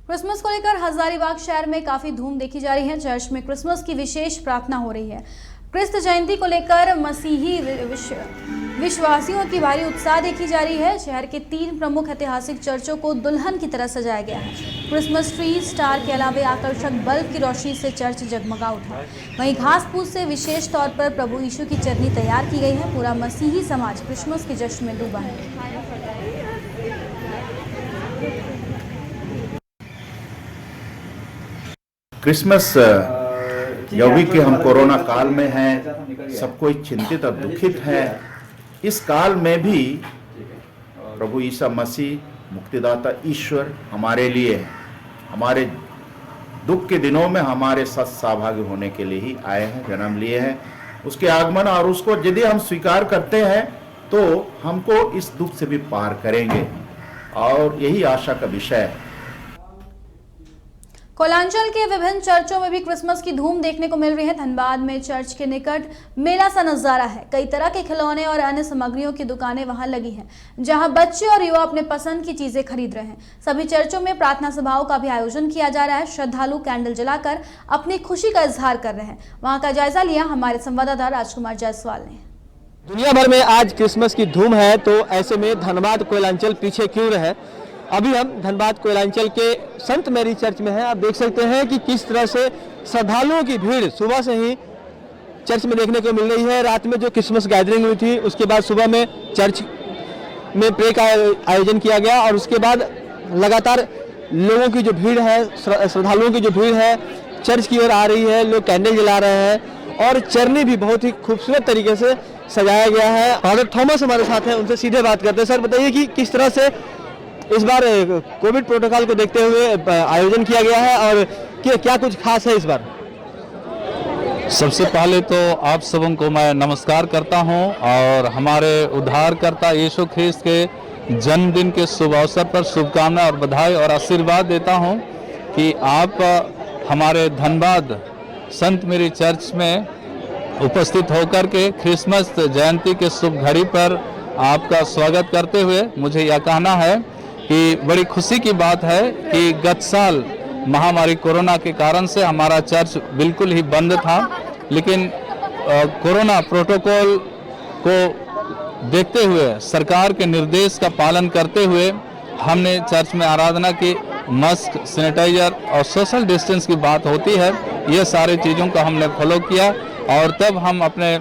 Christmas को लेकर हजारीबाग शहर में काफी धूम देखी जा रही है। चर्च में क्रिसमस की विशेष प्रार्थना हो रही है। क्रिस्त जयंती को लेकर मसीही विश्वासियों की भारी उत्साह देखी जा रही है। शहर के 3 प्रमुख ऐतिहासिक चर्चों को दुल्हन की तरह सजाया गया है। क्रिसमस ट्री स्टार के अलावा आकर्षक बल्ब की रोशनी से चर्च जगमगा उठा। वहीं घास फूस से विशेष तौर पर प्रभु यीशु की चरनी तैयार की गई है। पूरा मसीही समाज क्रिसमस के जश्न में डूबा है। क्रिसमस यही कि हम कोरोना काल में हैं, सब कोई चिंतित और दुखित है। इस काल में भी प्रभु ईसा मसीह मुक्तिदाता ईश्वर हमारे लिए है। हमारे दुख के दिनों में हमारे साथ सहभागी होने के लिए ही आए हैं, जन्म लिए हैं। उसके आगमन और उसको यदि हम स्वीकार करते हैं तो हमको इस दुख से भी पार करेंगे, और यही आशा का विषय है। कोलांचल के विभिन्न चर्चों में भी क्रिसमस की धूम देखने को मिल रही है। धनबाद में चर्च के निकट मेला सा नजारा है। कई तरह के खिलौने और अन्य सामग्रियों की दुकानें वहां लगी हैं, जहां बच्चे और युवा अपने पसंद की चीजें खरीद रहे हैं। सभी चर्चों में प्रार्थना सभाओं का भी आयोजन किया जा रहा है। श्रद्धालु कैंडल जलाकर अपनी खुशी का इजहार कर रहे हैं। वहां का जायजा लिया हमारे संवाददाता राजकुमार जायसवाल ने। दुनिया भर में आज क्रिसमस की धूम है, तो ऐसे में धनबाद कोयलांचल पीछे क्यों रहे। अभी हम धनबाद कोयलांचल के संत मैरी चर्च में हैं। आप देख सकते हैं कि किस तरह से श्रद्धालुओं की भीड़ सुबह से ही चर्च में देखने को मिल रही है। रात में जो क्रिसमस गैदरिंग हुई थी, उसके बाद सुबह में चर्च में प्रे का आयोजन किया गया, और उसके बाद लगातार लोगों की जो भीड़ है, श्रद्धालुओं की जो भीड़ है चर्च की ओर आ रही है। लोग कैंडल जला रहे हैं और चरनी भी बहुत ही खूबसूरत तरीके से सजाया गया है। फादर थॉमस हमारे साथ हैं, उनसे सीधे बात करते हैं। सर, बताइए कि किस तरह से इस बार कोविड प्रोटोकॉल को देखते हुए आयोजन किया गया है, और क्या कुछ खास है इस बार? सबसे पहले तो आप सबों को मैं नमस्कार करता हूं और हमारे उद्धारकर्ता यीशु ख्रिस्त के जन्मदिन के शुभ अवसर पर शुभकामना और बधाई और आशीर्वाद देता हूं कि आप हमारे धनबाद संत मेरी चर्च में उपस्थित होकर के क्रिसमस जयंती के शुभ घड़ी पर आपका स्वागत करते हुए मुझे यह कहना है कि बड़ी खुशी की बात है कि गत साल महामारी कोरोना के कारण से हमारा चर्च बिल्कुल ही बंद था, लेकिन कोरोना प्रोटोकॉल को देखते हुए सरकार के निर्देश का पालन करते हुए हमने चर्च में आराधना की। मास्क, सैनिटाइजर और सोशल डिस्टेंस की बात होती है, ये सारी चीज़ों को हमने फॉलो किया, और तब हम अपने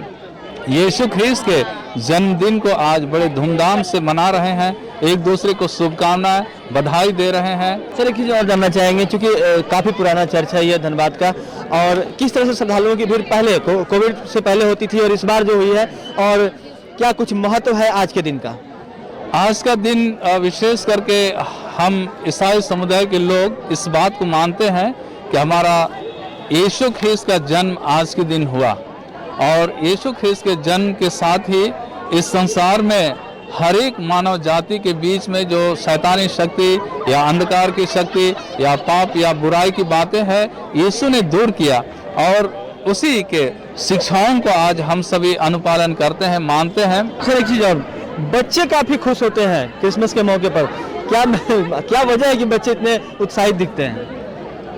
यीशु ख्रिस्त के जन्मदिन को आज बड़े धूमधाम से मना रहे हैं। एक दूसरे को शुभकामनाएं, बधाई दे रहे हैं। सर, एक चीज़ और जानना चाहेंगे, क्योंकि काफ़ी पुराना चर्च है ये धनबाद का, और किस तरह से श्रद्धालुओं की भीड़ पहले कोविड से पहले होती थी और इस बार जो हुई है, और क्या कुछ महत्व है आज के दिन का? आज का दिन विशेष करके हम ईसाई समुदाय के लोग इस बात को मानते हैं कि हमारा यीशु ख्रिस्त का जन्म आज के दिन हुआ, और यीशु ख्रिस्त के जन्म के साथ ही इस संसार में हर एक मानव जाति के बीच में जो शैतानी शक्ति या अंधकार की शक्ति या पाप या बुराई की बातें हैं, यीशु ने दूर किया, और उसी के शिक्षाओं को आज हम सभी अनुपालन करते हैं, मानते हैं। सर, एक चीज़ और, बच्चे काफ़ी खुश होते हैं क्रिसमस के मौके पर। क्या वजह है कि बच्चे इतने उत्साहित दिखते हैं?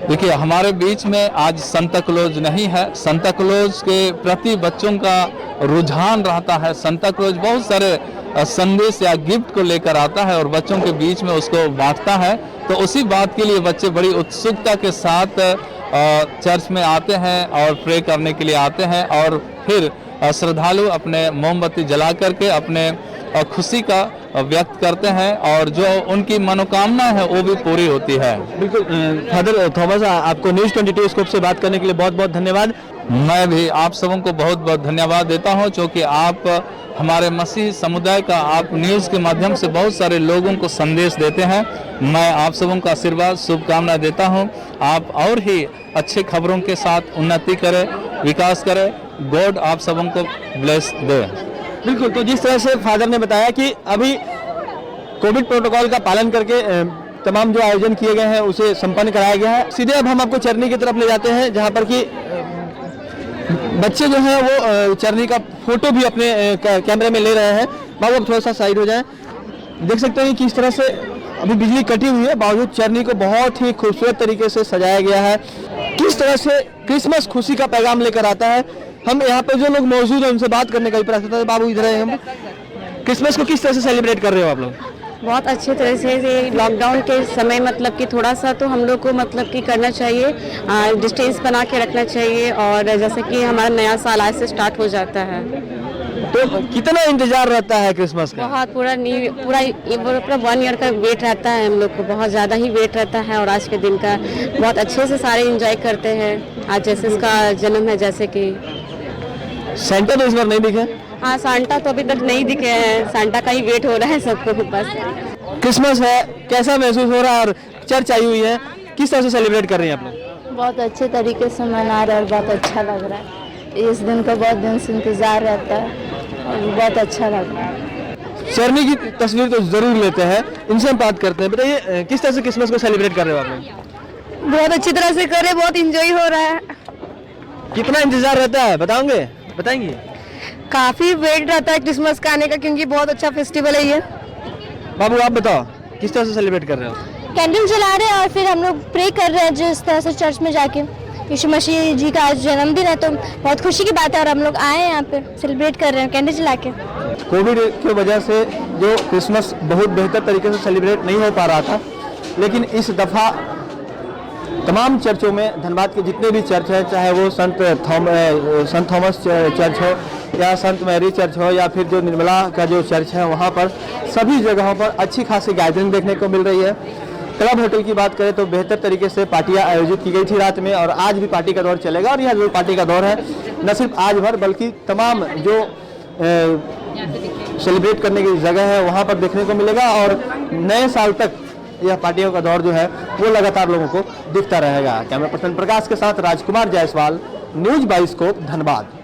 देखिए, हमारे बीच में आज संता क्लॉज नहीं है। संता क्लॉज के प्रति बच्चों का रुझान रहता है। संता क्लॉज बहुत सारे संदेश या गिफ्ट को लेकर आता है और बच्चों के बीच में उसको बांटता है, तो उसी बात के लिए बच्चे बड़ी उत्सुकता के साथ चर्च में आते हैं और प्रे करने के लिए आते हैं, और फिर श्रद्धालु अपने मोमबत्ती जला करके अपने खुशी का व्यक्त करते हैं, और जो उनकी मनोकामना है वो भी पूरी होती है। बिल्कुल। फादर थॉमस, आपको न्यूज़ 22 स्कोप से बात करने के लिए बहुत बहुत धन्यवाद। मैं भी आप सबों को बहुत बहुत धन्यवाद देता हूं, क्योंकि आप हमारे मसीही समुदाय का आप न्यूज़ के माध्यम से बहुत सारे लोगों को संदेश देते हैं। मैं आप सबों का आशीर्वाद, शुभकामना देता हूं। आप और ही अच्छे खबरों के साथ उन्नति करें, विकास करें। गॉड आप सबों को ब्लेस दे। बिल्कुल। तो जिस तरह से फादर ने बताया कि अभी कोविड प्रोटोकॉल का पालन करके तमाम जो आयोजन किए गए हैं उसे संपन्न कराया गया है। सीधे अब हम आपको चरनी की तरफ ले जाते हैं, जहां पर कि बच्चे जो हैं वो चरनी का फोटो भी अपने कैमरे में ले रहे हैं। बाबू, आप थोड़ा सा साइड हो जाएं। देख सकते हैं कि किस तरह से अभी बिजली कटी हुई है, बावजूद चरनी को बहुत ही खूबसूरत तरीके से सजाया गया है। किस तरह से क्रिसमस खुशी का पैगाम लेकर आता है, हम यहाँ पे जो लोग मौजूद हैं उनसे बात करने का भी प्रयास करते हैं। बाबू इधर है, हम क्रिसमस को किस तरह से सेलिब्रेट कर रहे हो आप लोग? बहुत अच्छे तरह से लॉकडाउन के समय मतलब कि थोड़ा सा तो हम लोग को मतलब कि करना चाहिए, डिस्टेंस बना के रखना चाहिए, और जैसे कि हमारा नया साल आज से स्टार्ट हो जाता है। तो कितना इंतजार रहता है क्रिसमस का? बहुत पूरा 1 ईयर का वेट रहता है, हम लोग को बहुत ज़्यादा ही वेट रहता है, और आज के दिन का बहुत अच्छे से सारे एंजॉय करते हैं। आज जैसे इसका जन्म है, जैसे कि सेंटा तो इस बार नहीं दिखे? हाँ, सांता तो अभी तक नहीं दिखे हैं, सांता का ही वेट हो रहा है सबको बस। क्रिसमस है, कैसा महसूस हो रहा है? और चर्च आई हुई है, किस तरह से सेलिब्रेट कर रही हैं आप लोग? बहुत अच्छे तरीके से मना रहे हैं और बहुत अच्छा लग रहा है। इस दिन का बहुत दिन से इंतजार रहता है और बहुत अच्छा लग रहा है। चरनी की तस्वीर तो जरूर लेते हैं, इनसे हम बात करते हैं। बताइए किस तरह से क्रिसमस को सेलिब्रेट कर रहे हो आप लोग? बहुत अच्छी तरह से करे, बहुत इंजॉय हो रहा है। कितना इंतजार रहता है बताओगे, बताएंगे? काफी वेट रहता है क्रिसमस का आने का, क्योंकि बहुत अच्छा फेस्टिवल है ये। बाबू आप बताओ किस तरह से सेलिब्रेट कर रहे हो? कैंडल जला रहे हैं और फिर हम लोग प्रे कर रहे हैं जिस तरह से चर्च में जाके। यीशु मसीह जी का आज जन्मदिन है, तो बहुत खुशी की बात है, और हम लोग आए हैं यहाँ पे सेलिब्रेट कर रहे हैं कैंडल जला के। कोविड की वजह से जो क्रिसमस बहुत बेहतर तरीके से सेलिब्रेट नहीं हो पा रहा था, लेकिन इस दफ़ा तमाम चर्चों में, धनबाद के जितने भी चर्च हैं, चाहे वो संत थॉमस चर्च हो या संत मैरी चर्च हो या फिर जो निर्मला का जो चर्च है, वहाँ पर सभी जगहों पर अच्छी खासी गैदरिंग देखने को मिल रही है। क्लब होटल की बात करें तो बेहतर तरीके से पार्टियां आयोजित की गई थी रात में, और आज भी पार्टी का दौर चलेगा। और यह जो पार्टी का दौर है न सिर्फ आज भर बल्कि तमाम जो सेलिब्रेट करने की जगह है वहाँ पर देखने को मिलेगा, और नए साल तक यह पार्टियों का दौर जो है वो लगातार लोगों को दिखता रहेगा। कैमरा पर्सन प्रकाश के साथ राजकुमार जायसवाल, न्यूज़ 22 धनबाद।